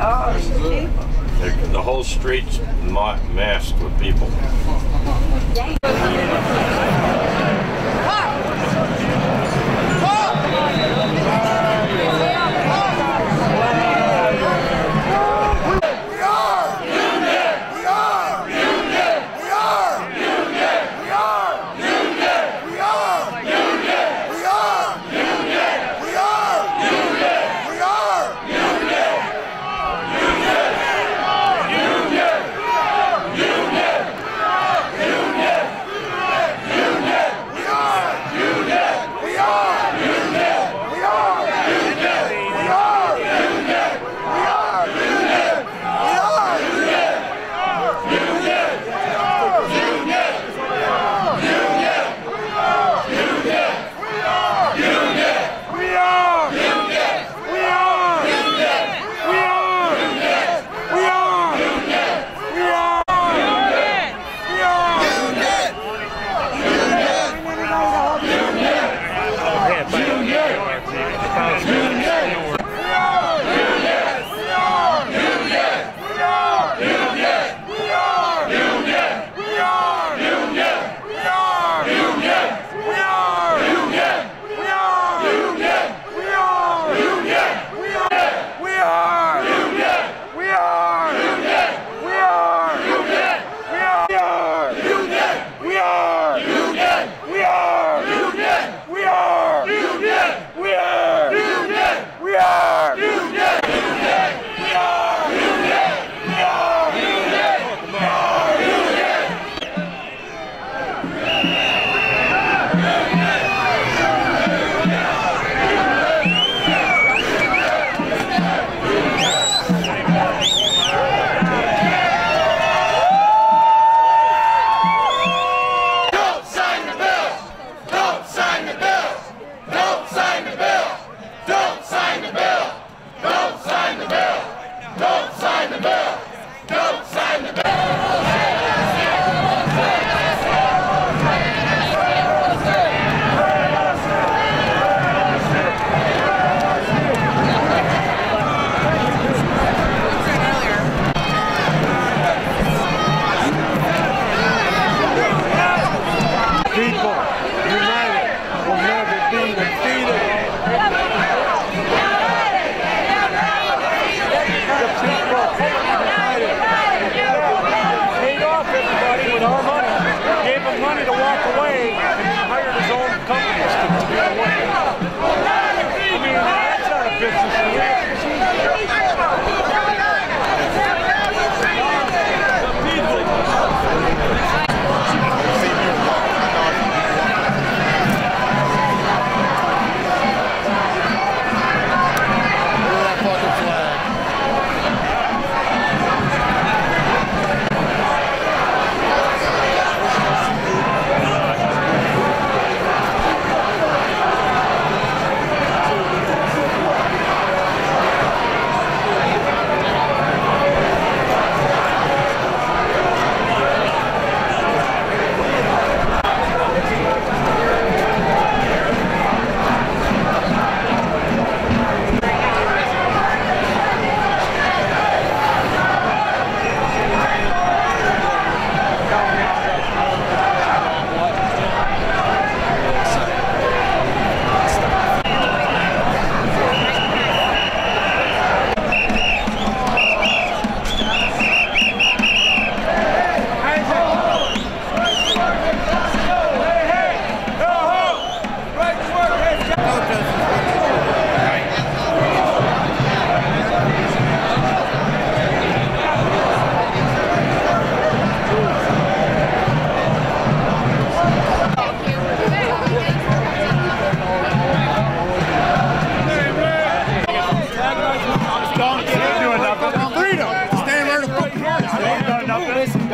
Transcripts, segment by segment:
The whole street's masked with people.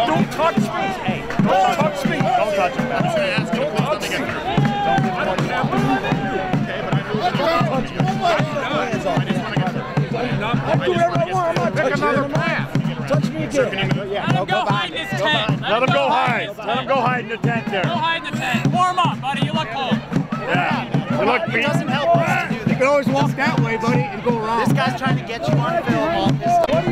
Don't touch me. Hey, don't touch me. Don't touch him. Don't touch me. I'll do whatever I want. I'm not touching another path. Touch me again. Let him go hide in his tent. Let him go hide. Let him go hide in the tent there. Go hide in the tent. Warm up, buddy. You look cold. Yeah. You look beat. It doesn't help us to do that. You can always walk that way, buddy, and go around. This guy's trying to get you on film.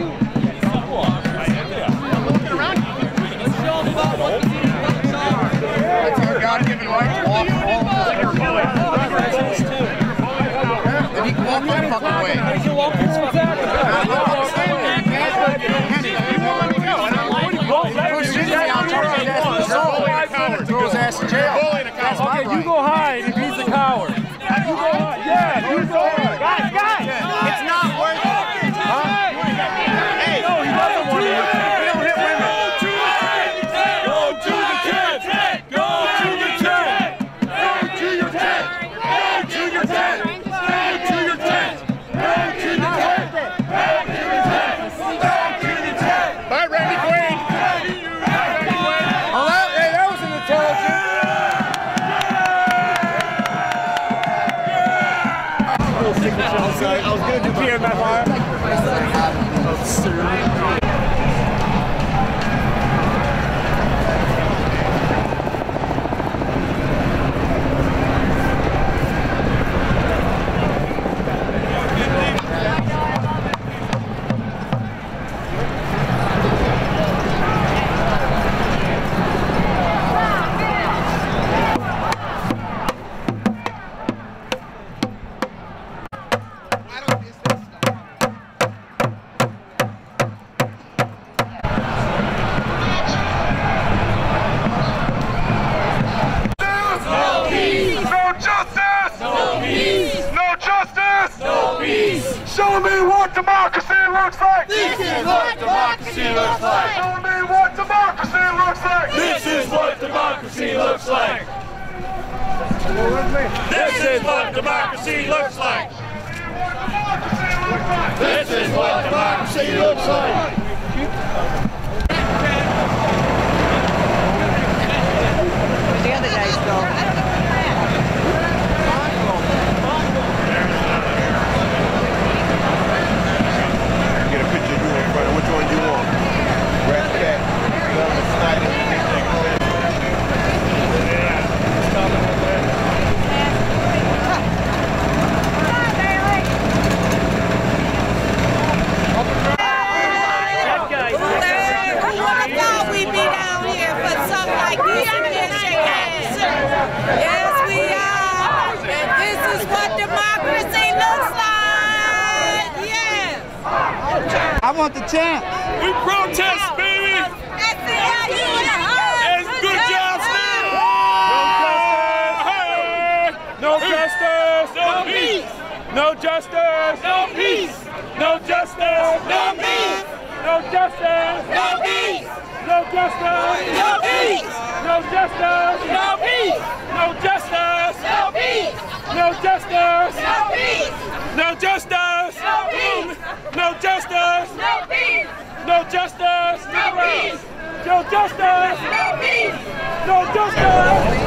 Show me what democracy looks like! This is what democracy looks like! Show me what democracy looks like! This is what democracy looks like! This is what democracy looks like! This is what democracy looks like! Where'd the other guys go? Which one do you want? Red cat, we'd be down here for something like this. Yes, we are. And this is what democracy looks like. Yes. I want the chance. We protest, baby! It's good job, No justice! No peace! No justice! No peace! No justice! No peace! No justice! No peace! No justice! No peace! No justice! No peace! No justice! No peace! No justice! No peace! No justice! No peace! No justice! No peace! No justice! No peace! No justice! No peace! No justice!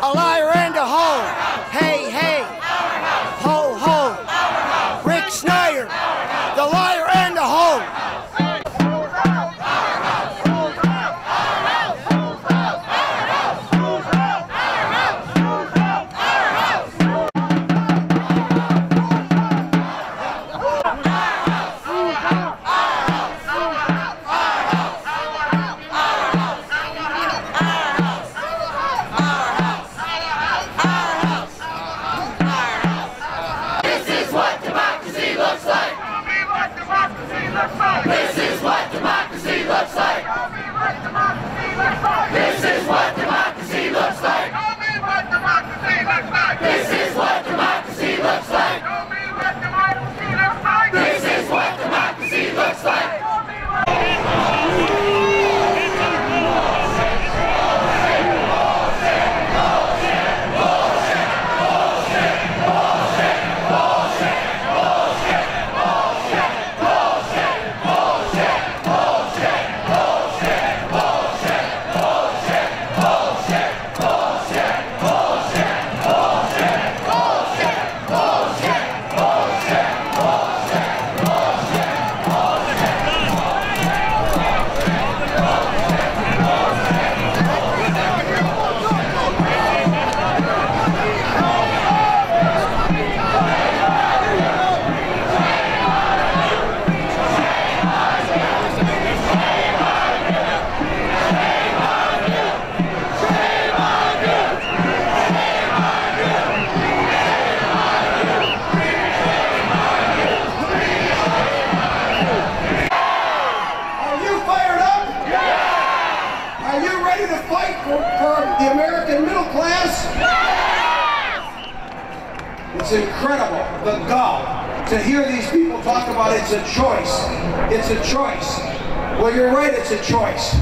A liar and a hoe. Hey, hey. Ho, ho. Rick Snyder. The liar and the hoe. This is what democracy looks like. This is what democracy looks like. This is what democracy looks like. This is what democracy looks like. The American middle class? It's incredible, the gall, to hear these people talk about it's a choice. It's a choice. Well, you're right, it's a choice.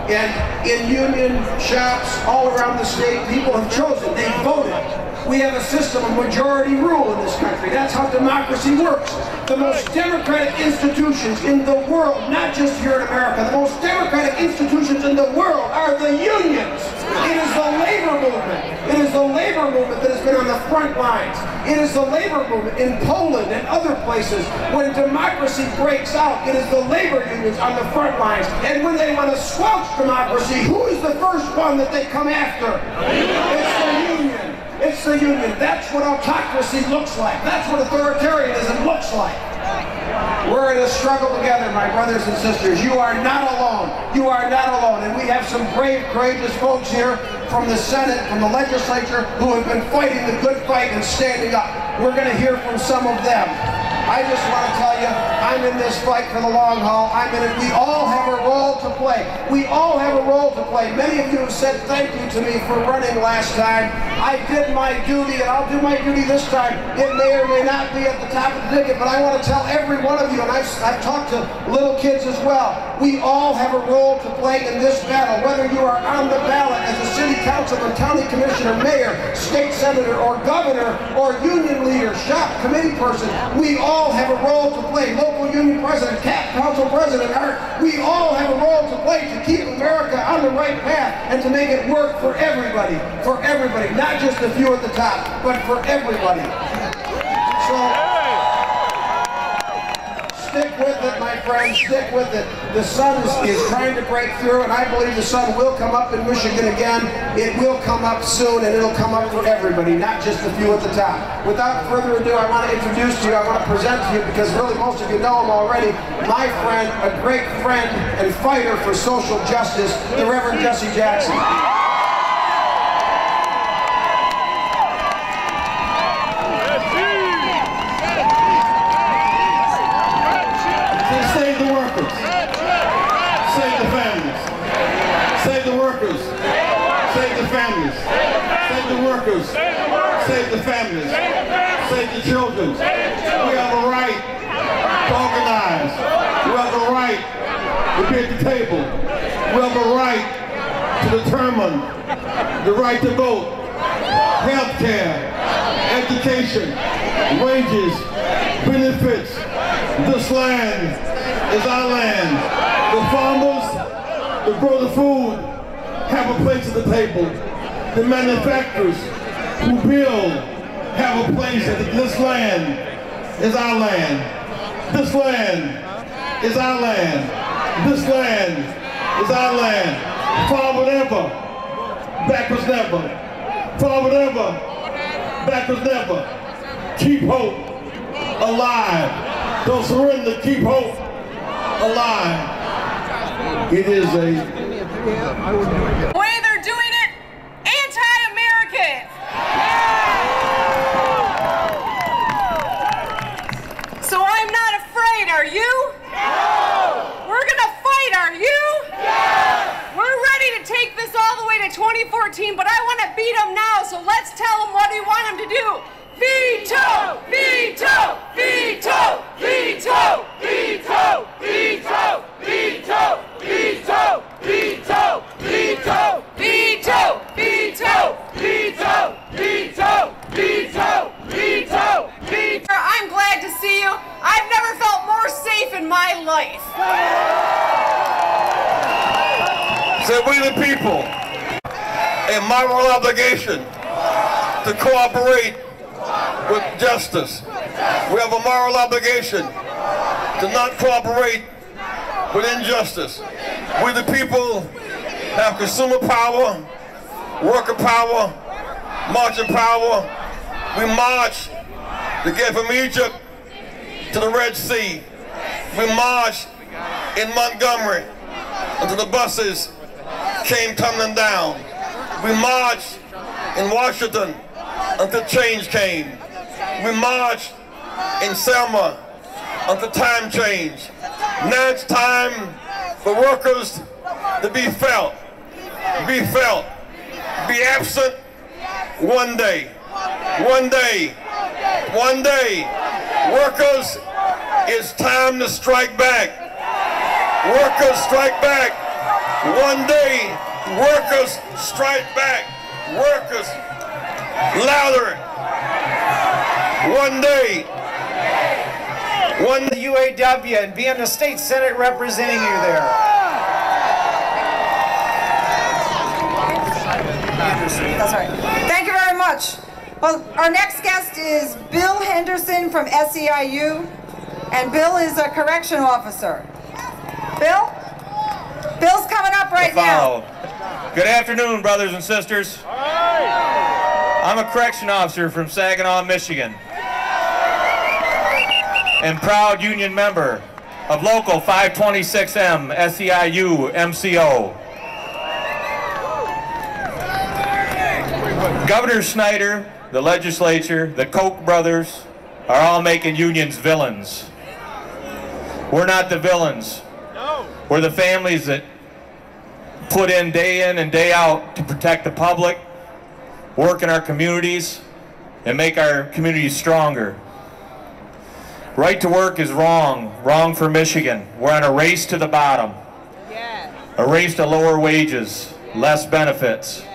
And in union shops all around the state, people have chosen, they voted. We have a system of majority rule in this country. That's how democracy works. The most democratic institutions in the world, not just here in America, the most democratic institutions in the world are the unions. It is the labor movement. It is the labor movement that has been on the front lines. It is the labor movement in Poland and other places. When democracy breaks out, it is the labor unions on the front lines. And when they want to squelch democracy, who is the first one that they come after? It's the union. It's the union. That's what autocracy looks like. That's what authoritarianism looks like. We're in a struggle together, my brothers and sisters. You are not alone. You are not alone. And we have some brave, courageous folks here from the Senate, from the legislature, who have been fighting the good fight and standing up. We're going to hear from some of them. I just want to tell you, I'm in this fight for the long haul. I'm in it. We all have a role to play. We all have a role to play. Many of you have said thank you to me for running last time. I did my duty, and I'll do my duty this time. It may or may not be at the top of the ticket, but I want to tell every one of you, and I've talked to little kids as well, we all have a role to play in this battle. Whether you are on the ballot as a city councilman, county commissioner, mayor, state senator, or governor, or union leader, shop committee person, we all have a role to play. Local union president, CAP council president, we all have a role to play to keep America on the right path and to make it work for everybody. For everybody. Not just a few at the top, but for everybody. So, stick with it, my friends, stick with it. The sun is trying to break through, and I believe the sun will come up in Michigan again. It will come up soon, and it'll come up for everybody, not just a few at the top. Without further ado, I want to introduce to you, I want to present to you, because really most of you know him already, my friend, a great friend and fighter for social justice, the Reverend Jesse Jackson. Save the workers. Save the families. Save the workers. Save the families. Save the workers. Save the families. Save the children. We have a right to organize. We have a right to be at the table. We have a right to determine the right to vote. Health care, education, wages, benefits. This land is our land. The farmers that grow the food have a place at the table. the manufacturers who build have a place that this land is our land. This land is our land. This land is our land. Forward ever, backwards never. Forward ever, backwards never. Keep hope alive. Don't surrender, keep hope alive. It is a... The way they're doing it, anti-American. So I'm not afraid, are you? No! We're gonna fight, are you? Yes! We're ready to take this all the way to 2014, but I want to beat them now, so let's tell them what we want them to do. Veto! Veto! Veto! Veto! Veto! Veto! Veto! Veto! Veto! Veto! Veto! Veto! Veto! Veto! Veto! Veto! Veto! I'm glad to see you. I've never felt more safe in my life. Say we the people, a moral obligation to cooperate with justice. We have a moral obligation to not cooperate with injustice. We the people have consumer power, worker power, marching power. We march to get from Egypt to the Red Sea. We marched in Montgomery until the buses came tumbling down. We marched in Washington until change came. We marched in Selma until time changed. Now it's time for workers to be felt, be absent one day. One day. Workers, it's time to strike back. Workers strike back. One day, workers strike back. Workers, louder. One day. The UAW and be in the state senate representing you there. That's right. Thank you very much. Well, our next guest is Bill Henderson from SEIU, and Bill is a correction officer. Bill? Bill's coming up right now. Good afternoon, brothers and sisters. I'm a correction officer from Saginaw, Michigan, and proud union member of Local 526M SEIU MCO. Governor Snyder, the legislature, the Koch brothers are all making unions villains. We're not the villains. We're the families that put in and day out to protect the public, work in our communities, and make our communities stronger. Right to work is wrong for Michigan. We're on a race to the bottom. A race to lower wages, less benefits.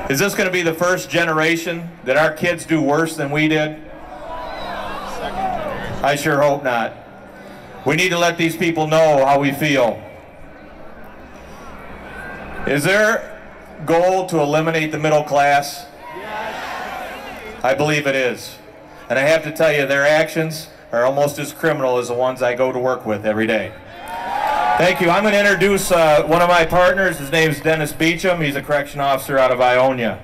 Is this going to be the first generation that our kids do worse than we did? I sure hope not. We need to let these people know how we feel. Is their goal to eliminate the middle class? I believe it is. And I have to tell you, their actions are almost as criminal as the ones I go to work with every day. Thank you. I'm going to introduce one of my partners. His name is Dennis Beecham. He's a correction officer out of Ionia.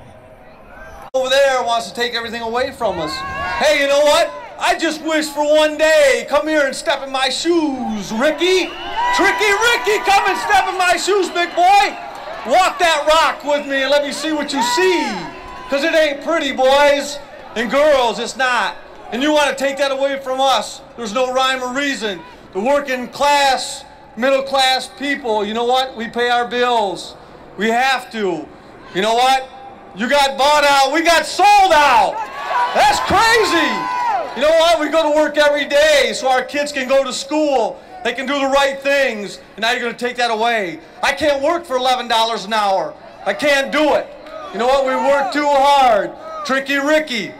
Over there wants to take everything away from us. Hey, you know what? I just wish for one day, come here and step in my shoes, Ricky. Tricky Ricky, come and step in my shoes, big boy. Walk that rock with me and let me see what you see. Because it ain't pretty, boys and girls, it's not. And you want to take that away from us. There's no rhyme or reason. The working class, middle class people, you know what? We pay our bills. We have to. You know what? You got bought out, we got sold out. That's crazy. You know what? We go to work every day so our kids can go to school. They can do the right things. And now you're going to take that away. I can't work for $11 an hour. I can't do it. You know what? We work too hard. Tricky Ricky.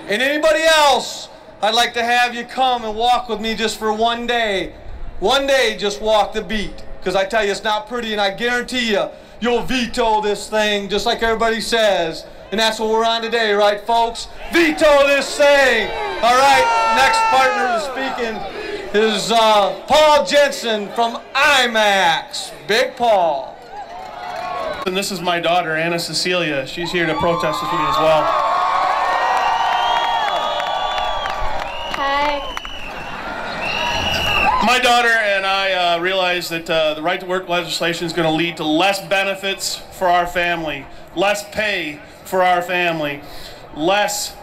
And anybody else, I'd like to have you come and walk with me just for one day. One day, just walk the beat. Because I tell you, it's not pretty, and I guarantee you, you'll veto this thing just like everybody says. And that's what we're on today, right, folks? Veto this thing! All right, next partner to speaking is Paul Jensen from IMAX. Big Paul. And this is my daughter, Anna Cecilia. She's here to protest with me as well. Hi. My daughter and I realize that the right to work legislation is going to lead to less benefits for our family, less pay for our family, less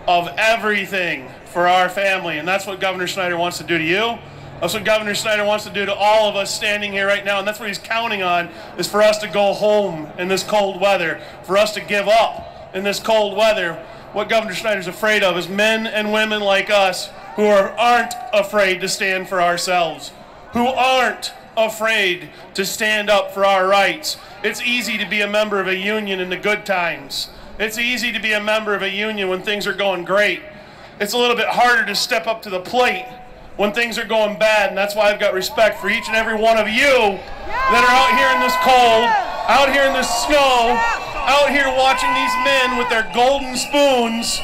of everything for our family. And that's what Governor Snyder wants to do to you. That's what Governor Snyder wants to do to all of us standing here right now. And that's what he's counting on, is for us to go home in this cold weather, for us to give up in this cold weather. What Governor Snyder's afraid of is men and women like us who aren't afraid to stand for ourselves, who aren't afraid to stand up for our rights. It's easy to be a member of a union in the good times. It's easy to be a member of a union when things are going great. It's a little bit harder to step up to the plate when things are going bad, and that's why I've got respect for each and every one of you that are out here in this cold, out here in the snow, out here watching these men with their golden spoons,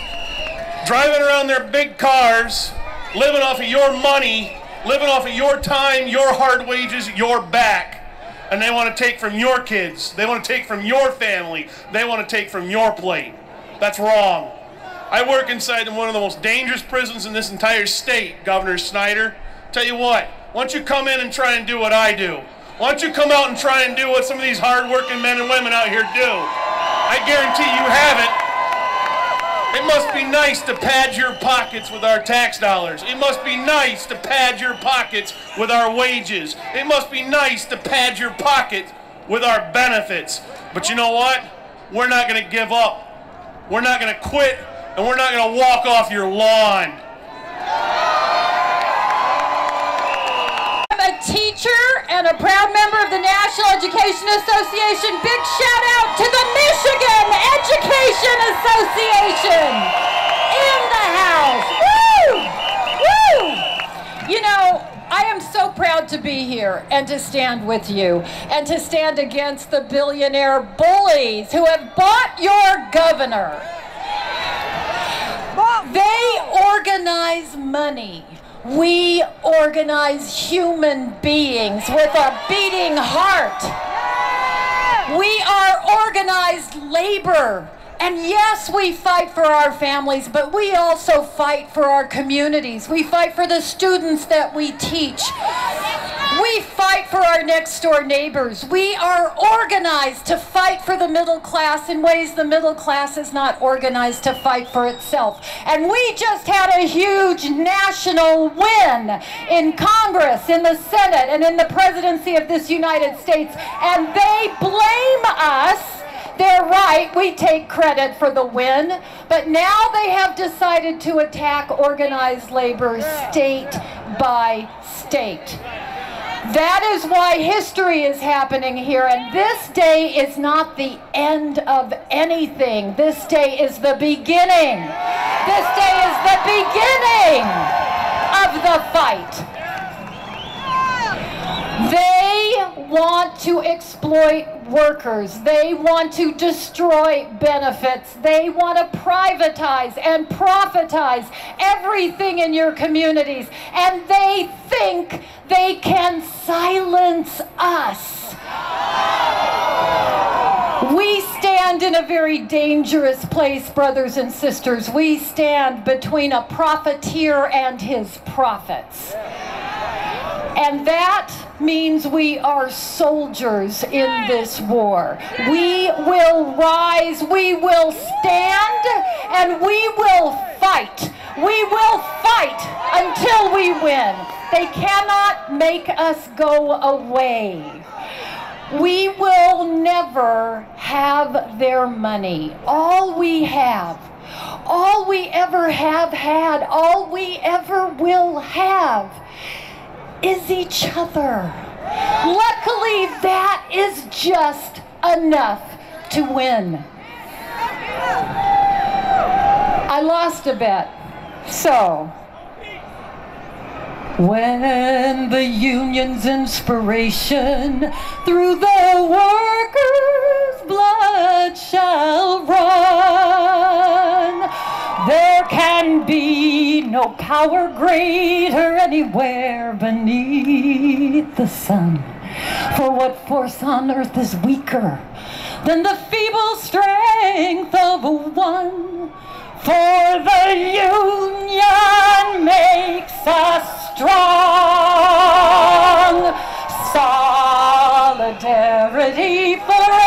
driving around their big cars, living off of your money, living off of your time, your hard wages, your back. And they want to take from your kids. They want to take from your family. They want to take from your plate. That's wrong. I work inside one of the most dangerous prisons in this entire state, Governor Snyder. Tell you what, why don't you come in and try and do what I do? Why don't you come out and try and do what some of these hard-working men and women out here do? I guarantee you haven't. It must be nice to pad your pockets with our tax dollars. It must be nice to pad your pockets with our wages. It must be nice to pad your pocket with our benefits. But you know what? We're not going to give up. We're not going to quit, and we're not going to walk off your lawn. I'm a teacher and a proud member of the National Education Association. Big shout out to the Michigan Education Association in the house. Woo! Woo! You know, I am so proud to be here and to stand with you and to stand against the billionaire bullies who have bought your governor. They organize money. We organize human beings with a beating heart. We are organized labor. And yes, we fight for our families, but we also fight for our communities. We fight for the students that we teach. We fight for our next door neighbors. We are organized to fight for the middle class in ways the middle class is not organized to fight for itself. And we just had a huge national win in Congress, in the Senate, and in the presidency of this United States. And they blame us. They're right, we take credit for the win, but now they have decided to attack organized labor state by state. That is why history is happening here, and this day is not the end of anything. This day is the beginning. This day is the beginning of the fight. They want to exploit workers. They want to destroy benefits. They want to privatize and profitize everything in your communities. And they think they can silence us. We stand in a very dangerous place, brothers and sisters. We stand between a profiteer and his profits. And that means we are soldiers in this war. We will rise, we will stand, and we will fight. We will fight until we win. They cannot make us go away. We will never have their money. All we have, all we ever have had, all we ever will have is each other. Luckily, that is just enough to win. I lost a bet, so When the union's inspiration through the workers' blood shall run, there can be no power greater anywhere beneath the sun. For what force on earth is weaker than the feeble strength of one? For the union makes us strong. Solidarity forever.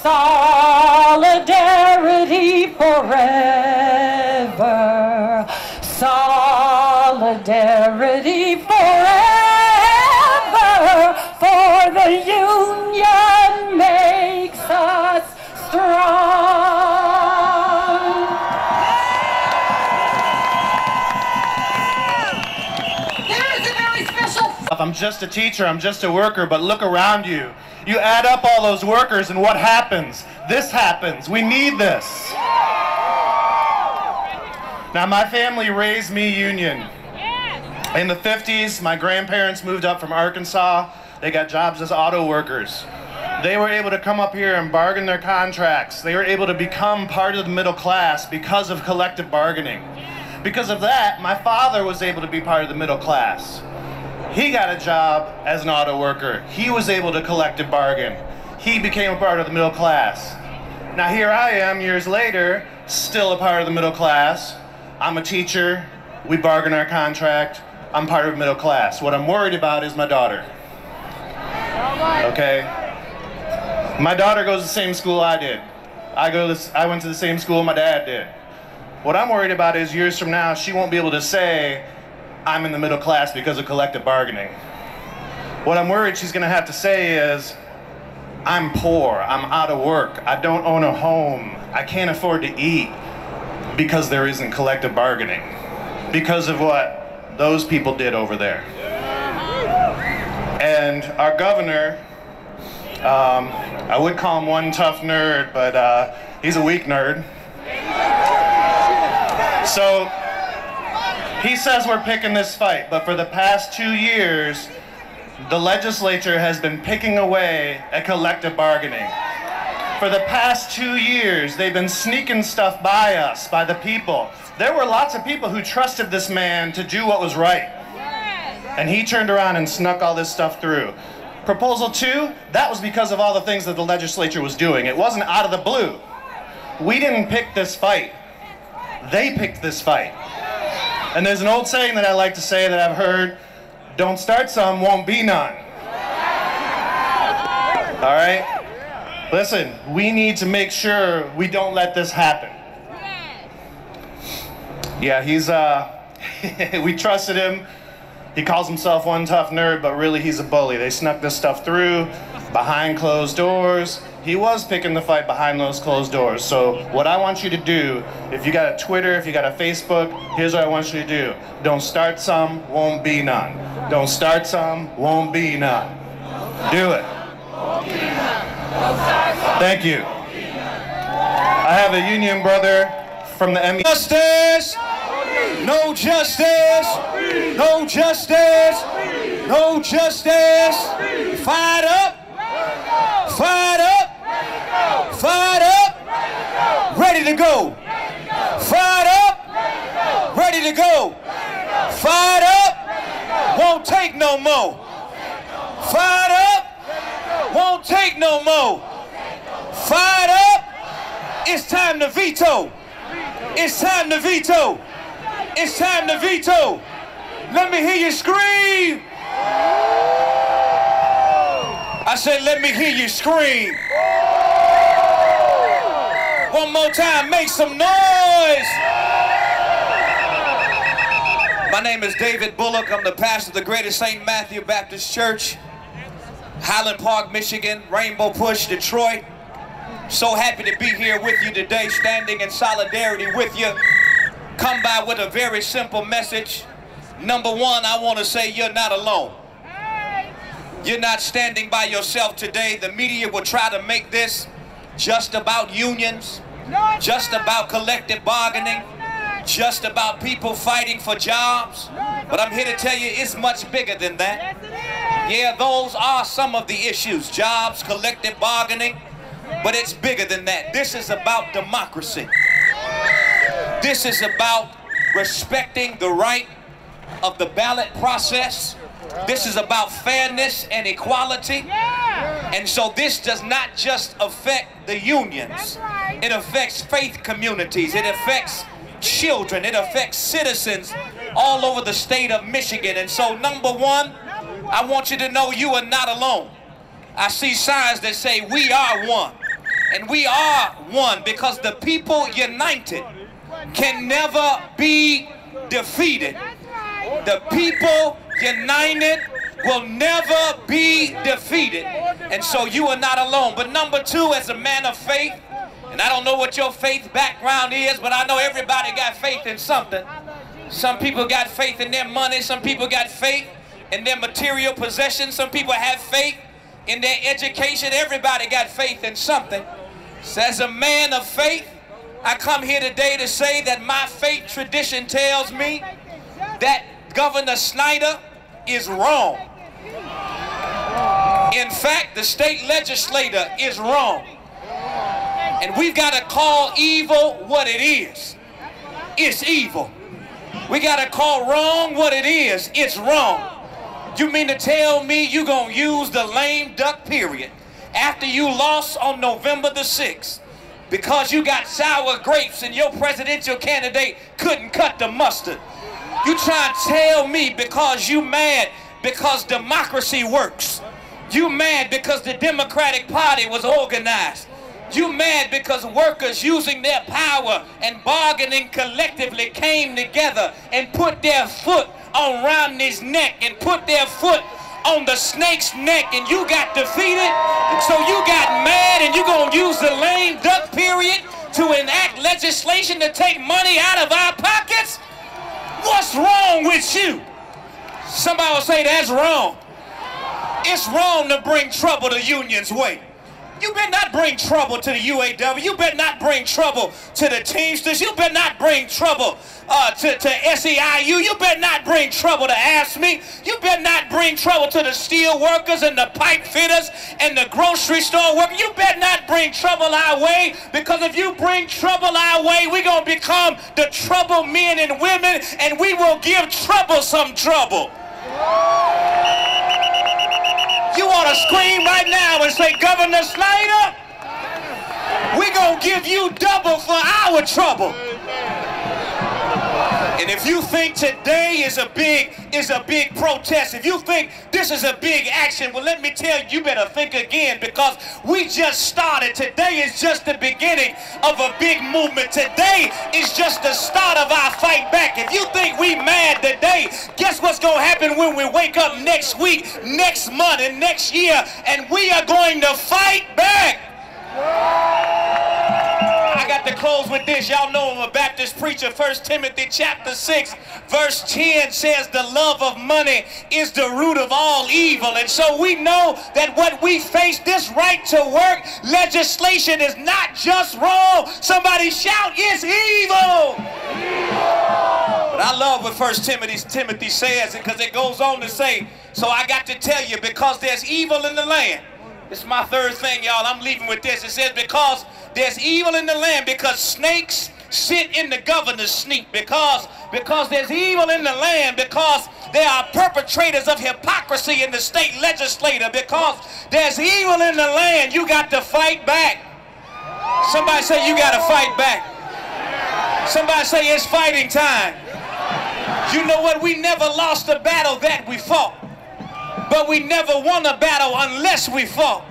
Solidarity forever. Solidarity forever. For the union makes us strong. I'm just a teacher, I'm just a worker, but look around you. You add up all those workers and what happens? This happens. We need this. Now, my family raised me union. In the 50s, my grandparents moved up from Arkansas. They got jobs as auto workers. They were able to come up here and bargain their contracts. They were able to become part of the middle class because of collective bargaining. Because of that, my father was able to be part of the middle class. He got a job as an auto worker. He was able to collective bargain. He became a part of the middle class. Now here I am, years later, still a part of the middle class. I'm a teacher. We bargain our contract. I'm part of the middle class. What I'm worried about is my daughter. Okay? My daughter goes to the same school I did. I went to the same school my dad did. What I'm worried about is years from now, she won't be able to say, I'm in the middle class because of collective bargaining. What I'm worried she's gonna have to say is, I'm poor, I'm out of work, I don't own a home, I can't afford to eat, because there isn't collective bargaining. Because of what those people did over there. And our governor, I would call him one tough nerd, but he's a weak nerd. So, he says we're picking this fight, but for the past 2 years, the legislature has been picking away at collective bargaining. For the past 2 years, they've been sneaking stuff by us, by the people. There were lots of people who trusted this man to do what was right. And he turned around and snuck all this stuff through. Proposal 2, that was because of all the things that the legislature was doing. It wasn't out of the blue. We didn't pick this fight. They picked this fight. And there's an old saying that I like to say that I've heard, don't start some, won't be none. All right? Listen, we need to make sure we don't let this happen. Yeah, he's, we trusted him. He calls himself one tough nerd, but really he's a bully. They snuck this stuff through behind closed doors. He was picking the fight behind those closed doors. So what I want you to do, if you got a Twitter, if you got a Facebook, here's what I want you to do. Don't start some, won't be none. Don't start some, won't be none. Do it. Thank you. I have a union brother from the ME. Justice! No justice! No justice! No justice! Fired up! Fired up! Fired up! Ready to go! Fired up! Ready to go! Fired up! Won't take no more! Fired up! Won't take no more! Fired up! It's time to veto! It's time to veto! It's time to veto! Let me hear you scream! I said, let me hear you scream! One more time, make some noise! My name is David Bullock. I'm the pastor of the Greater St. Matthew Baptist Church, Highland Park, Michigan, Rainbow Push, Detroit. So happy to be here with you today, standing in solidarity with you. Come by with a very simple message. Number one, I want to say you're not alone. You're not standing by yourself today. The media will try to make this just about unions, just about collective bargaining, just about people fighting for jobs, but I'm here to tell you it's much bigger than that. Yeah, those are some of the issues, jobs, collective bargaining, but it's bigger than that. This is about democracy. This is about respecting the right of the ballot process. This is about fairness and equality. And so this does not just affect the unions. It affects faith communities. It affects children. It affects citizens all over the state of Michigan. And so number one, I want you to know you are not alone. I see signs that say we are one. And we are one because the people united can never be defeated. The people united will never be defeated. And so you are not alone. But number two, as a man of faith, and I don't know what your faith background is, but I know everybody got faith in something. Some people got faith in their money. Some people got faith in their material possessions. Some people have faith in their education. Everybody got faith in something. So as a man of faith, I come here today to say that my faith tradition tells me that Governor Snyder is wrong. In fact, the state legislator is wrong. And we've got to call evil what it is. It's evil. We got to call wrong what it is. It's wrong. You mean to tell me you're going to use the lame duck period after you lost on November the 6th because you got sour grapes and your presidential candidate couldn't cut the mustard? You trying to tell me because you mad because democracy works? You mad because the Democratic Party was organized? You mad because workers using their power and bargaining collectively came together and put their foot on Romney's neck and put their foot on the snake's neck and you got defeated? And so you got mad and you're going to use the lame duck period to enact legislation to take money out of our pockets? What's wrong with you? Somebody will say that's wrong. It's wrong to bring trouble the union's way. You better not bring trouble to the UAW. You better not bring trouble to the Teamsters. You better not bring trouble to SEIU. You better not bring trouble to AFSCME. You better not bring trouble to the steel workers and the pipe fitters and the grocery store workers. You better not bring trouble our way, because if you bring trouble our way, we're going to become the trouble men and women, and we will give trouble some trouble. You ought to scream right now and say, Governor Snyder, we're going to give you double for our trouble. And if you think today is a big protest, if you think this is a big action, well, let me tell you, you better think again, because we just started. Today is just the beginning of a big movement. Today is just the start of our fight back. If you think we mad today, guess what's going to happen when we wake up next week, next month, and next year, and we are going to fight back. I got to close with this. Y'all know I'm a Baptist preacher. 1 Timothy chapter 6 verse 10 says the love of money is the root of all evil. And so we know that what we face, this right to work legislation, is not just wrong. Somebody shout, it's evil. But I love what 1 Timothy says, because it goes on to say, so I got to tell you, because there's evil in the land. This is my third thing, y'all. I'm leaving with this. It says, because there's evil in the land, because snakes sit in the governor's seat, because there's evil in the land, because there are perpetrators of hypocrisy in the state legislature, because there's evil in the land, you got to fight back. Somebody say you got to fight back. Somebody say it's fighting time. You know what? We never lost a battle that we fought. But we never won a battle unless we fought.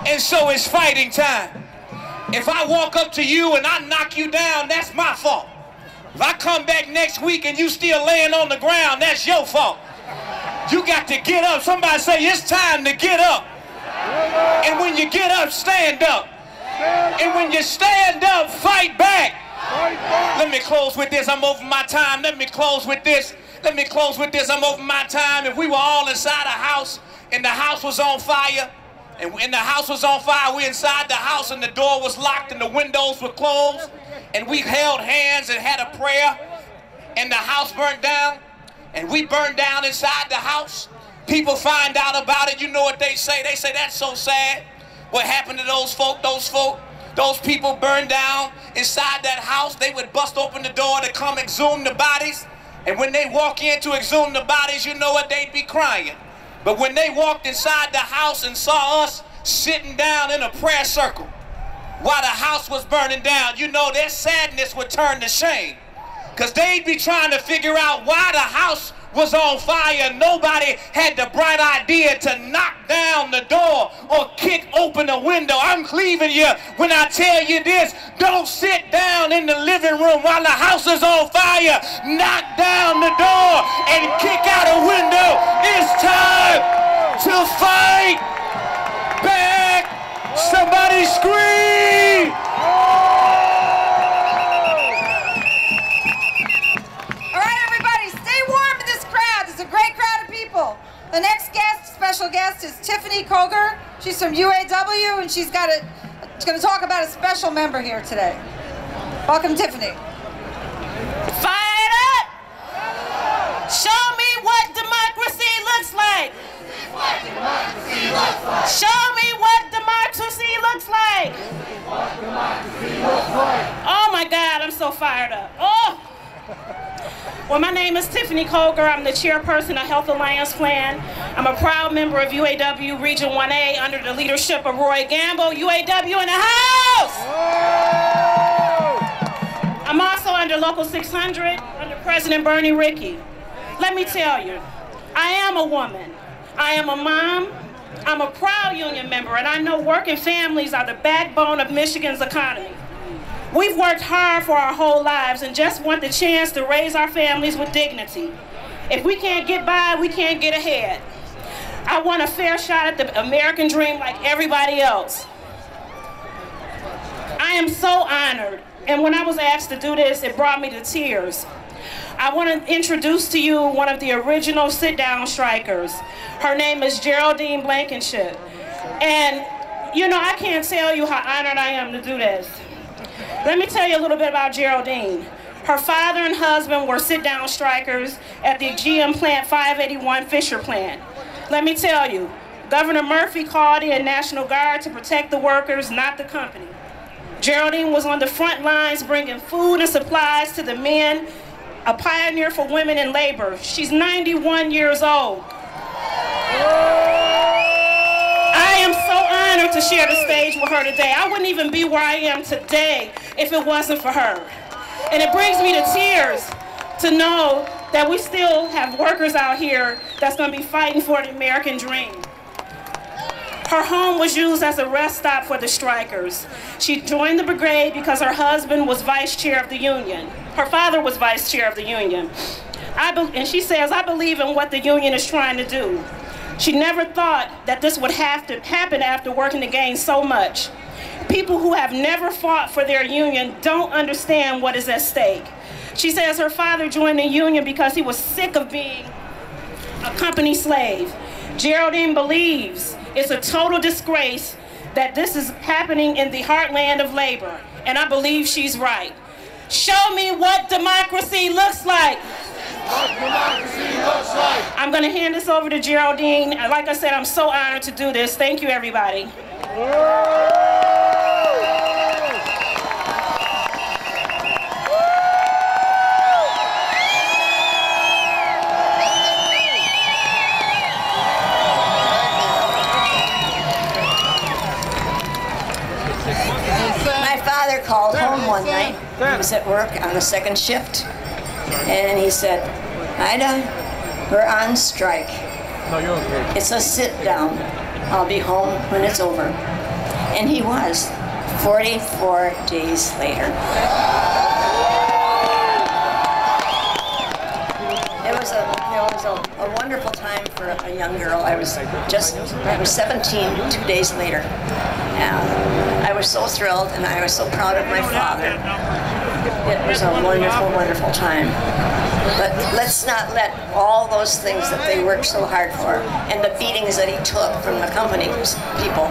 And so it's fighting time. If I walk up to you and I knock you down, that's my fault. If I come back next week and you still laying on the ground, that's your fault. You got to get up. Somebody say it's time to get up. And when you get up, stand up. And when you stand up, fight back. Let me close with this. I'm over my time. Let me close with this. I'm over my time. If we were all inside a house and the house was on fire, we're inside the house and the door was locked and the windows were closed, and we held hands and had a prayer, and the house burnt down, and we burned down inside the house. People find out about it, you know what they say? They say, that's so sad. What happened to those folk? Those people burned down inside that house. They would bust open the door to come exhume the bodies. And when they walk in to exhume the bodies, you know what? They'd be crying. But when they walked inside the house and saw us sitting down in a prayer circle while the house was burning down, you know their sadness would turn to shame. Because they'd be trying to figure out why the house was on fire. Nobody had the bright idea to knock down the door or kick open a window. I'm cleaving you when I tell you this. Don't sit down in the living room while the house is on fire. Knock down the door and kick out a window. It's time to fight back. Somebody scream. The next guest, special guest, is Tiffany Koger. She's from UAW, and she's going to talk about a special member here today. Welcome, Tiffany. Fired up! Show me what democracy looks like. Show me what democracy looks like. Oh my God, I'm so fired up. Oh! Well, my name is Tiffany Koger. I'm the chairperson of Health Alliance Plan. I'm a proud member of UAW Region 1A under the leadership of Roy Gamble. UAW in the house! I'm also under Local 600 under President Bernie Rickey. Let me tell you, I am a woman. I am a mom. I'm a proud union member, and I know working families are the backbone of Michigan's economy. We've worked hard for our whole lives and just want the chance to raise our families with dignity. If we can't get by, we can't get ahead. I want a fair shot at the American dream like everybody else. I am so honored, and when I was asked to do this, it brought me to tears. I want to introduce to you one of the original sit-down strikers. Her name is Geraldine Blankenship. And, you know, I can't tell you how honored I am to do this. Let me tell you a little bit about Geraldine. Her father and husband were sit-down strikers at the GM Plant 581 Fisher plant. Let me tell you, Governor Murphy called in National Guard to protect the workers, not the company. Geraldine was on the front lines bringing food and supplies to the men, a pioneer for women in labor. She's 91 years old. I am so honored to share the stage with her today. I wouldn't even be where I am today if it wasn't for her. And it brings me to tears to know that we still have workers out here that's going to be fighting for the American dream. Her home was used as a rest stop for the strikers. She joined the brigade because her husband was vice chair of the union. Her father was vice chair of the union. And she says, I believe in what the union is trying to do. She never thought that this would have to happen after working to gain so much. People who have never fought for their union don't understand what is at stake. She says her father joined the union because he was sick of being a company slave. Geraldine believes it's a total disgrace that this is happening in the heartland of labor, and I believe she's right. Show me what democracy looks like. What democracy looks like. I'm going to hand this over to Geraldine. Like I said, I'm so honored to do this. Thank you, everybody. My father called home one night. He was at work on the second shift. And he said, Ida, we're on strike. No, you're okay. It's a sit down. I'll be home when it's over. And he was, 44 days later. It was a wonderful time for a young girl. I was 17 2 days later. And I was so thrilled, and I was so proud of my father. It was a wonderful, wonderful time. But let's not let all those things that they worked so hard for, and the beatings that he took from the company's people,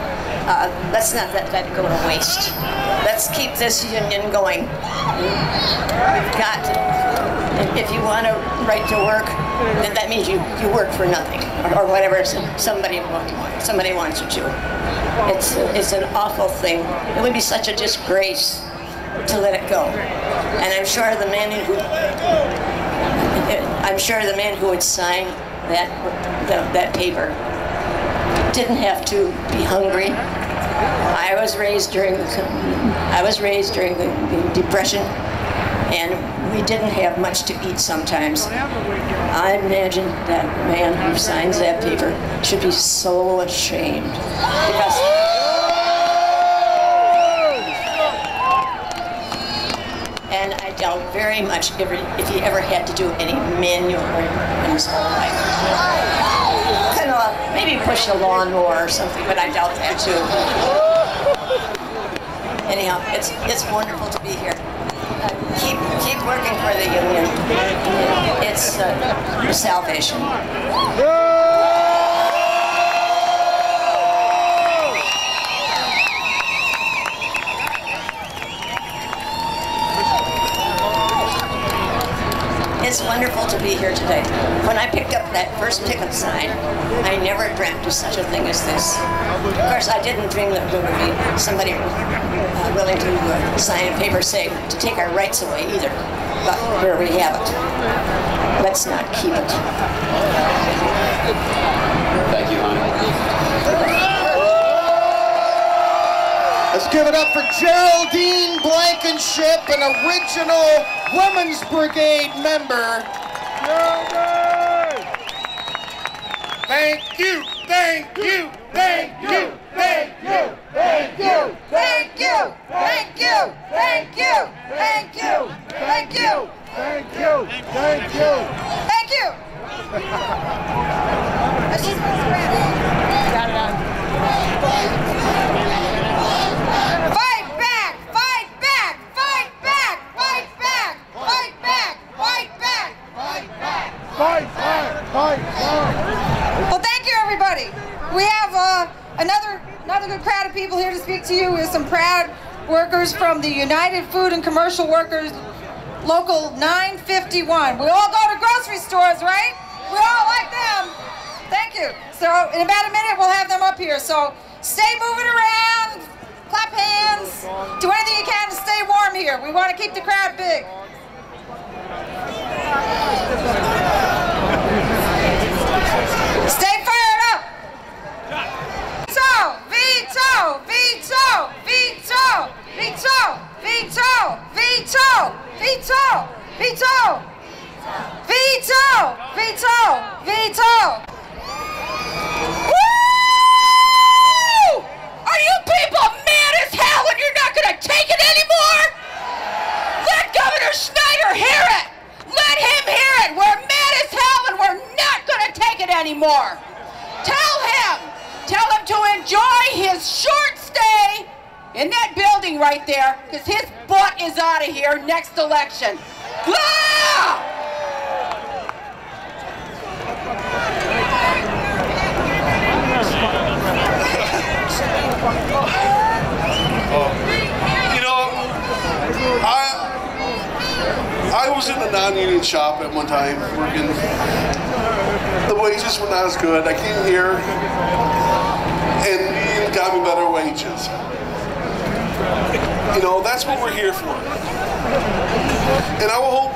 let's not let that go to waste. Let's keep this union going. We've got to, if you want a right to work, then that means you work for nothing, or whatever somebody wants you to. It's an awful thing. It would be such a disgrace to let it go. And I'm sure the man who would sign that paper didn't have to be hungry. I was raised during the Depression, and we didn't have much to eat sometimes. I imagine that man who signs that paper should be so ashamed, because and I doubt very much if he ever had to do any manual work in his whole life. Kind of maybe push a lawnmower or something, but I doubt that too. Anyhow, it's wonderful to be here. Keep working for the union. It's your salvation. It's wonderful to be here today. When I picked up that first picket sign, I never dreamt of such a thing as this. Of course, I didn't dream that there would be somebody willing to sign a paper saying to take our rights away either. But here we have it. Let's not keep it. Thank you, honey. Let's give it up for Geraldine Blankenship, an original Women's Brigade member. Thank you, thank you, thank you, thank you, thank you, thank you, thank you, thank you, thank you, thank you, thank you, thank you, thank you. Got it on. Fight back! Fight back! Fight back! Fight back! Fight back! Fight back! Fight back! Fight back! Fight back! Well, thank you, everybody. We have another good crowd of people here to speak to you. With some proud workers from the United Food and Commercial Workers Local 951. We all go to grocery stores, right? We all like them. Thank you. So in about a minute, we'll have them up here. So stay moving around, clap hands, do anything you can to stay warm here. We want to keep the crowd big. Stay fired up. Veto, veto, veto, veto, veto, veto, veto, veto, veto, veto, veto. Woo! Are you people mad as hell and you're not going to take it anymore? Let Governor Snyder hear it. Let him hear it. We're mad as hell and we're not going to take it anymore. Tell him to enjoy his short stay in that building right there, because his butt is out of here next election. Ah! You know, I was in the non-union shop at one time working. The wages were not as good. I came here and the union got me better wages. You know, that's what we're here for. And I will hope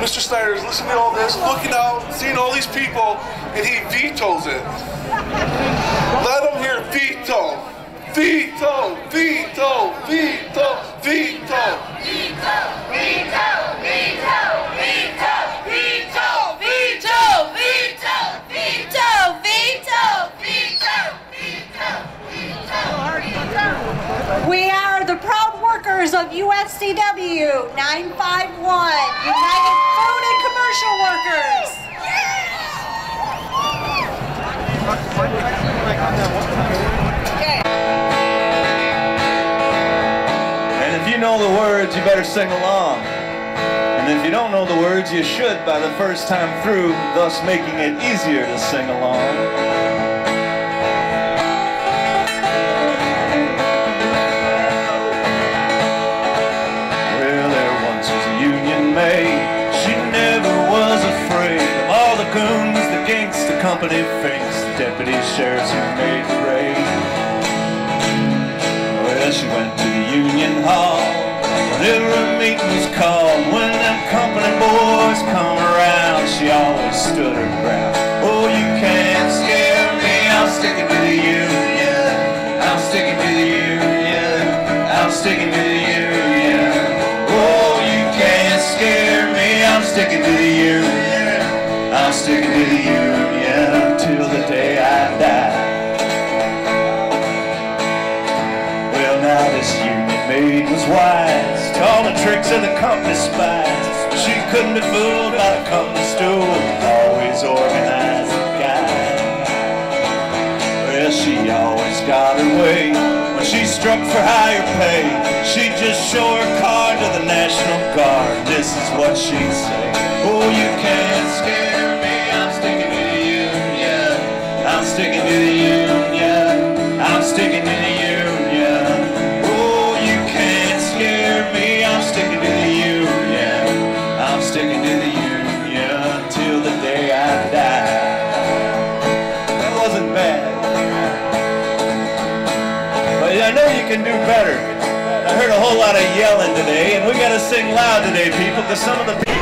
Mr. Snyder is listening to all this, looking out, seeing all these people, and he vetoes it. Let him hear veto. Veto, veto, veto, veto. Veto, veto, veto, veto, veto, veto, veto, veto, veto, veto, veto. We are the proud workers of UFCW 951, United Food and Commercial Workers. And if you know the words, you better sing along. And if you don't know the words, you should by the first time through, thus making it easier to sing along. company face, the deputy sheriffs who made the raid. Well, she went to the union hall whenever a meeting was called. When them company boys come around, she always stood her ground. Oh, you can't scare me, I'm sticking to the union. I'm sticking to the union. I'm sticking to the union. Oh, you can't scare me, I'm sticking to the union. I'm sticking to the union till the day I die. Well, now this union maid was wise to all the tricks of the company spies. She couldn't be fooled by the company stool, always organized and guide. Well, she always got her way. When she struck for higher pay, she'd just show her card to the National Guard. This is what she'd say: oh, you can't scare me, I'm sticking to the union. I'm sticking to the union. I'm sticking to the union. Oh, you can't scare me, I'm sticking to the union. I'm sticking to the union till the day I die. That wasn't bad, but I know you can do better. I heard a whole lot of yelling today, and we gotta sing loud today, people, because some of the people...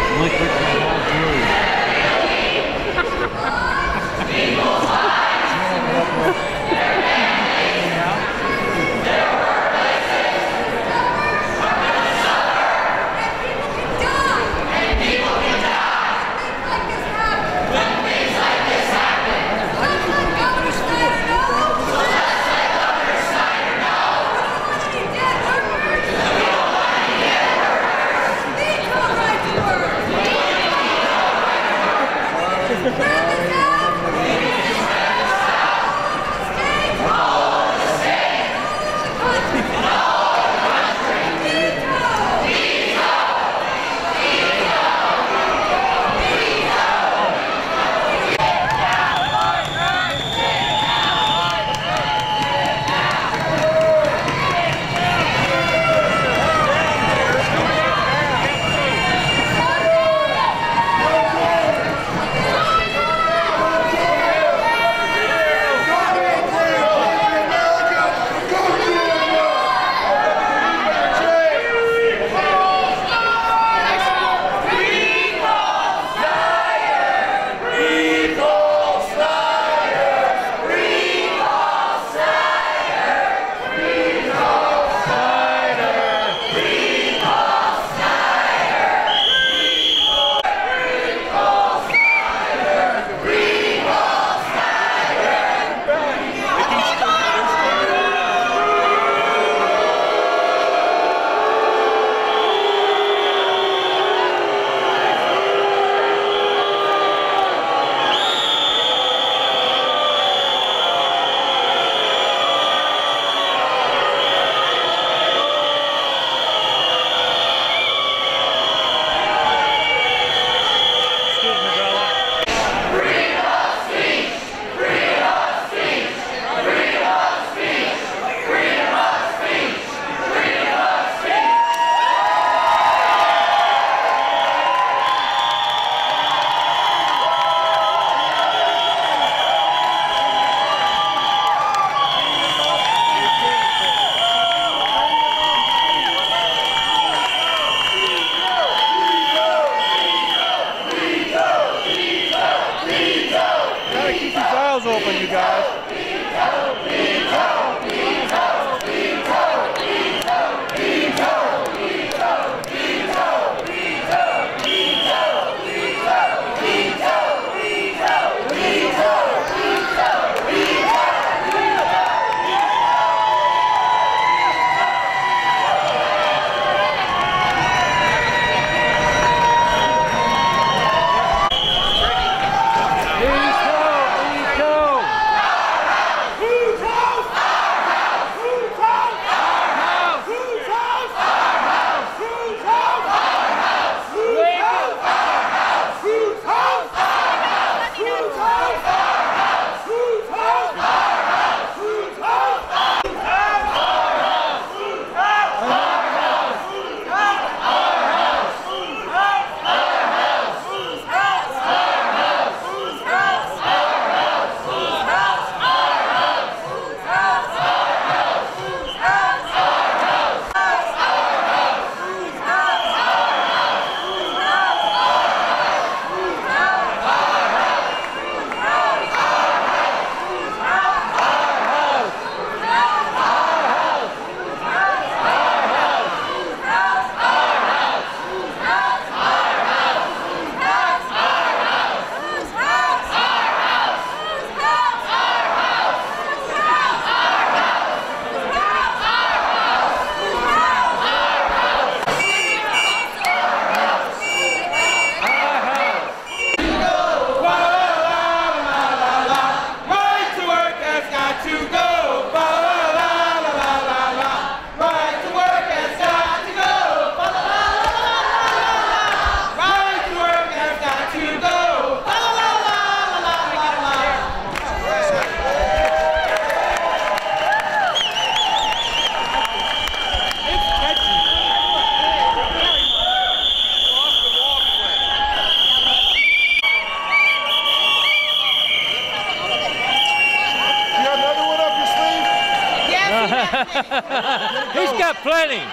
He's got plenty. I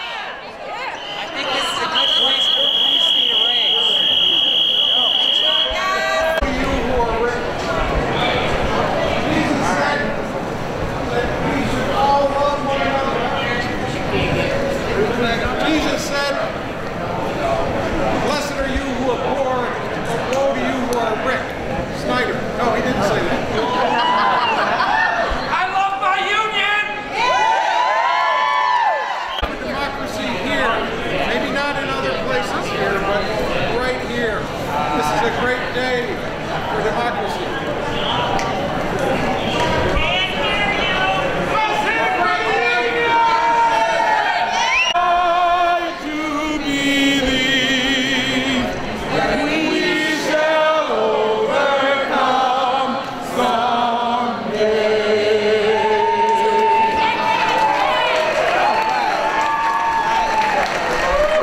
think this is a good place for police to raise. Jesus said, "Blessed are you who are poor, and woe to you who are rich." Snyder. No, he didn't say that. I love my union! Democracy here, maybe not in other places here, but right here. This is a great day for democracy.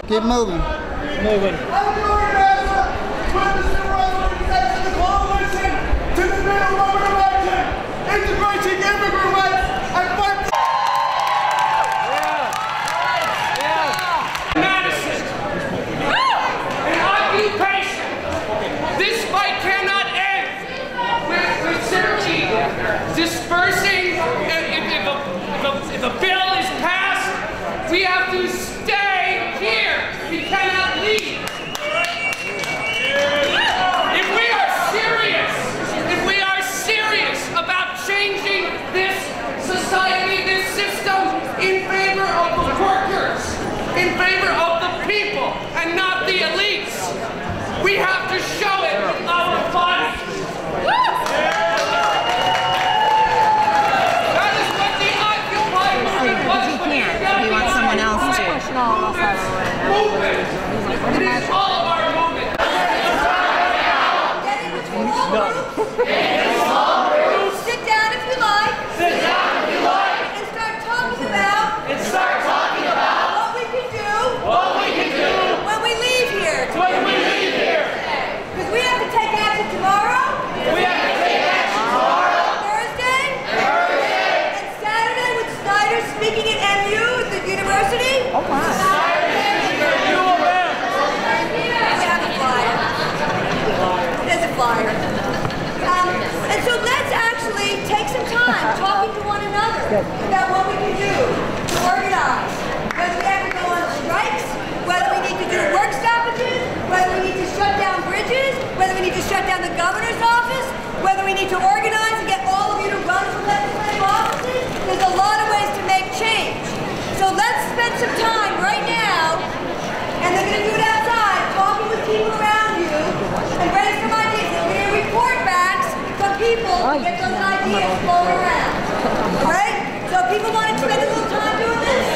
Keep moving. Moving. Dispersing, if a bill is passed, we have to stay here. We cannot leave. If we are serious about changing this society, this system in favor of the workers, in favor of the people, and not the elites, we have to show it with our bodies. He wants someone else to. It is all of our movement. Sit down if you like. Sit down if you like. And start talking about. What we can do. When we leave here. Because we have to take action tomorrow. Thursday. And Saturday with Snyder speaking at MU at the university. Oh my. There's a flyer. And so let's actually take some time talking to one another about what we can do to organize. Whether we have to go on strikes, whether we need to do work stoppages, whether we need to shut down bridges, whether we need to shut down the governor's office, whether we need to organize and get all of you to run for legislative offices. There's a lot of ways to make change. So let's spend some time right now, and they're going to do it outside, talking with people around you, and raise some ideas. We're going to report backs from people to get those ideas flowing around. All right? So if people want to spend a little time doing this.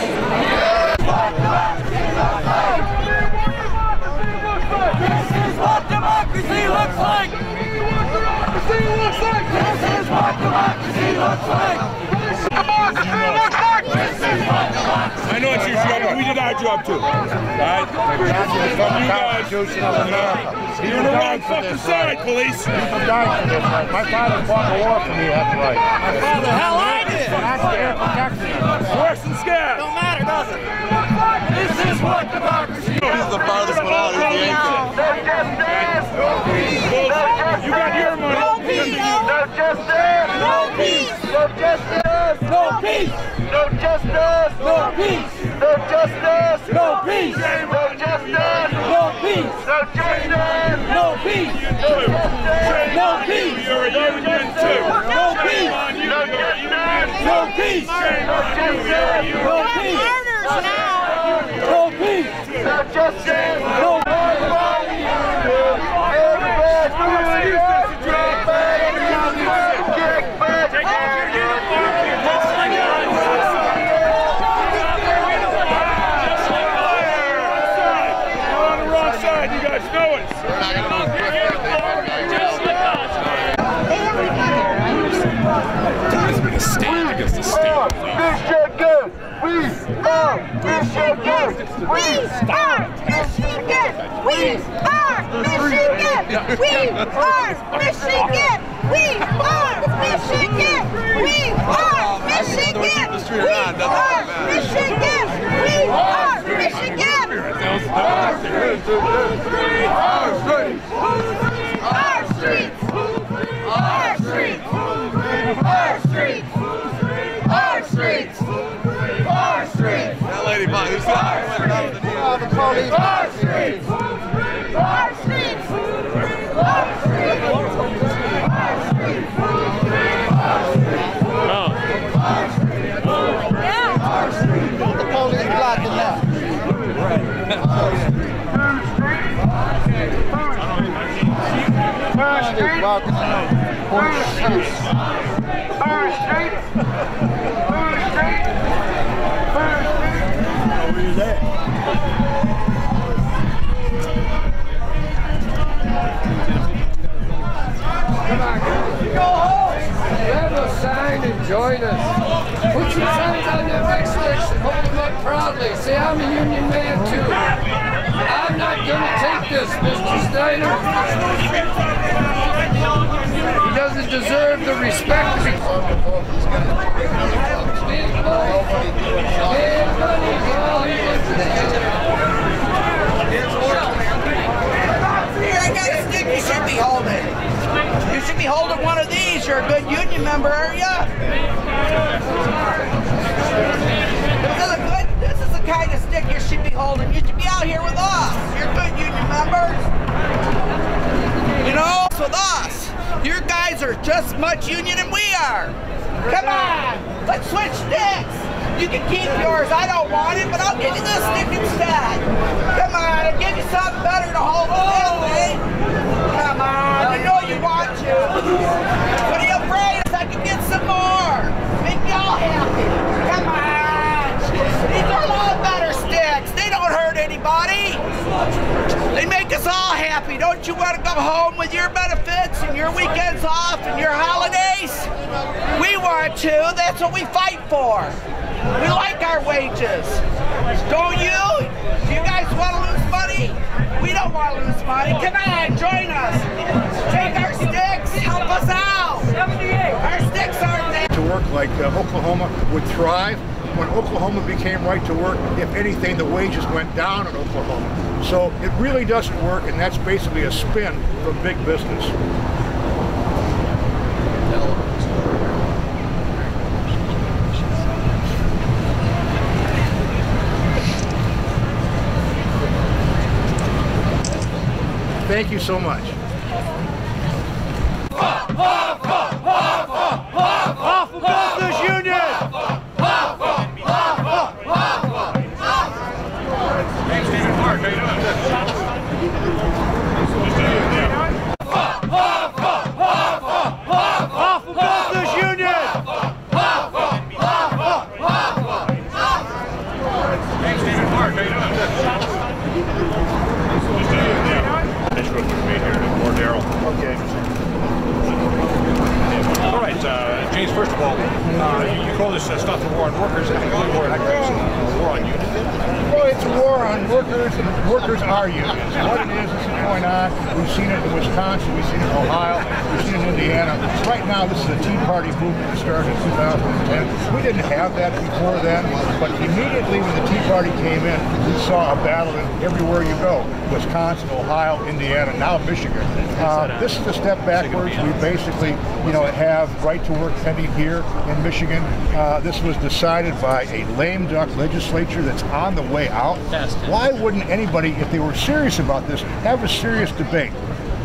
This is what democracy looks like! This is what democracy looks like! I know it's your job, but we did our job too. Right? You guys, you're on the wrong fucking side, police. My father fought the war for me, that's right. My father, hell, I did! That's their protection. Worse than scared. Don't matter, does it? This is what democracy is. He's the farthest one out, he's the ancient. You got your money. No peace! No justice! No peace! No justice! No peace! No justice! No peace! No justice! No peace! No justice! No peace! No justice! No peace! No peace! You're a union too! No peace! No justice! No peace! No justice! No peace! No peace! No justice! No We are Michigan! We are Michigan! We are Michigan! Michigan! We are Michigan! We are Michigan! Our streets! Our streets! Our streets! Our streets! Our streets! Our streets! Our streets! That lady, who's that? The police! Our streets! Our streets! Our streets! The police blocking now. First Street. Walking in First Street. First Street. First Street. First Street. Where you at? Come on, go home. Grab a sign and join us. Put your signs on your next sticks and hold them up proudly. Say, I'm a union man too. I'm not going to take this, Mr. Steiner. He doesn't deserve the respect to be. Big money. Big money. All he wants is I got a stick you should be holding. You should be holding one of these. You're a good union member, are you? This is the kind of stick you should be holding. You should be out here with us. You're good union members. You know, it's with us. Your guys are just as much union than we are. Come on, let's switch sticks. You can keep yours. I don't want it, but I'll give you this stick instead. Come on, I'll give you something better to hold with this thing. Come on, I know you want to. What are you afraid of? I can get some more. Make me all happy. Come on. These are a lot better sticks. They don't hurt anybody. They make us all happy. Don't you want to go home with your benefits and your weekends off and your holidays? We want to. That's what we fight for. We like our wages. Don't you? Do you guys want to lose money? We don't want to lose money. Come on, join us. Take our sticks. Help us out. 78. Our sticks aren't there. To work like Oklahoma would thrive. When Oklahoma became right to work, if anything, the wages went down in Oklahoma. So it really doesn't work, and that's basically a spin from big business. Thank you so much. Off of this union! Hey, Stephen Park, how you doing? Off of this union! Hey, Stephen Park, how you doing? That's what we made here, more Daryl. Okay. All right, James, first of all, you call this stuff a war on workers. I think only war on unions. Well, it's a war on workers, and workers are unions. What it is going on. We've seen it in Wisconsin, we've seen it in Ohio, we've seen it in Indiana. Right now, this is a Tea Party movement that started in 2010. We didn't have that before then, but immediately when the Tea Party came in, we saw a battle everywhere you go. Wisconsin, Ohio, Indiana, now Michigan. This is a step backwards. We basically, have right to work pending here in Michigan. This was decided by a lame duck legislature that's on the way out. Why wouldn't anybody, if they were serious about this, have a serious debate?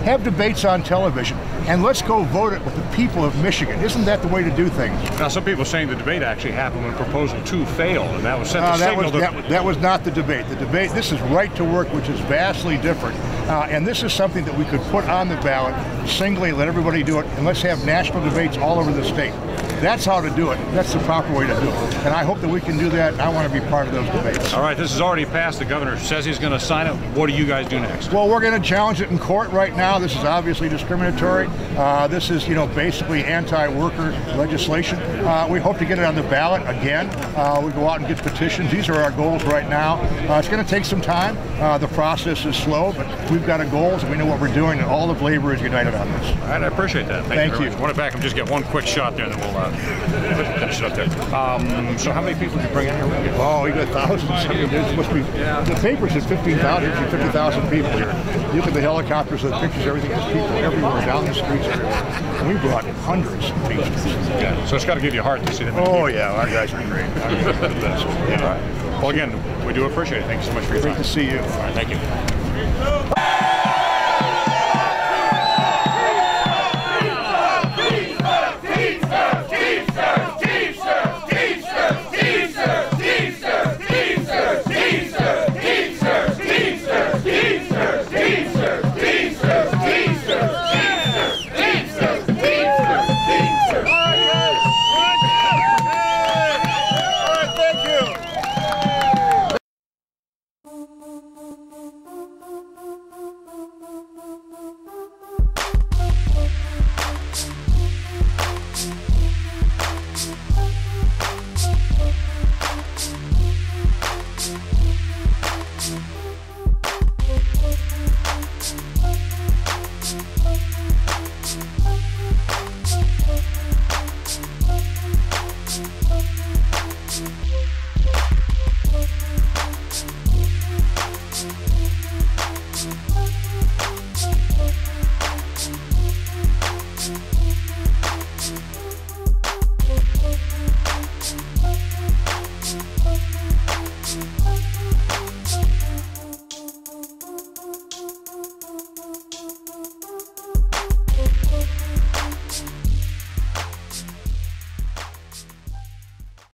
Have debates on television, and let's go vote it with the people of Michigan. Isn't that the way to do things? Now, some people are saying the debate actually happened when Proposal 2 failed, and that was sent the signal that was not the debate. The debate, this is right to work, which is vastly different. And this is something that we could put on the ballot, singly, let everybody do it, and let's have national debates all over the state. That's how to do it. That's the proper way to do it. And I hope that we can do that, and I want to be part of those debates. All right, this is already passed. The governor says he's going to sign it. What do you guys do next? Well, we're going to challenge it in court right now. This is obviously discriminatory. This is, basically anti-worker legislation. We hope to get it on the ballot again. We go out and get petitions. These are our goals right now. It's going to take some time. The process is slow, but we've got our goals, and we know what we're doing, and all of labor is united on this. All right, I appreciate that. Thank you. I want to back and just get one quick shot there, and then we'll Finish it up there. So how many people did you bring in here with you? Oh, you got thousands. I mean, there must be, the paper said 15,000, 50,000 people here. You look at the helicopters, the pictures, everything, there's people everywhere, down the streets, everywhere. And we brought hundreds of people. Yeah, so it's got to give you a heart to see them. Oh, yeah, our guys are great. They're the best. Yeah. Well, again, we do appreciate it. Thank you so much for your time. Great to see you. All right, thank you.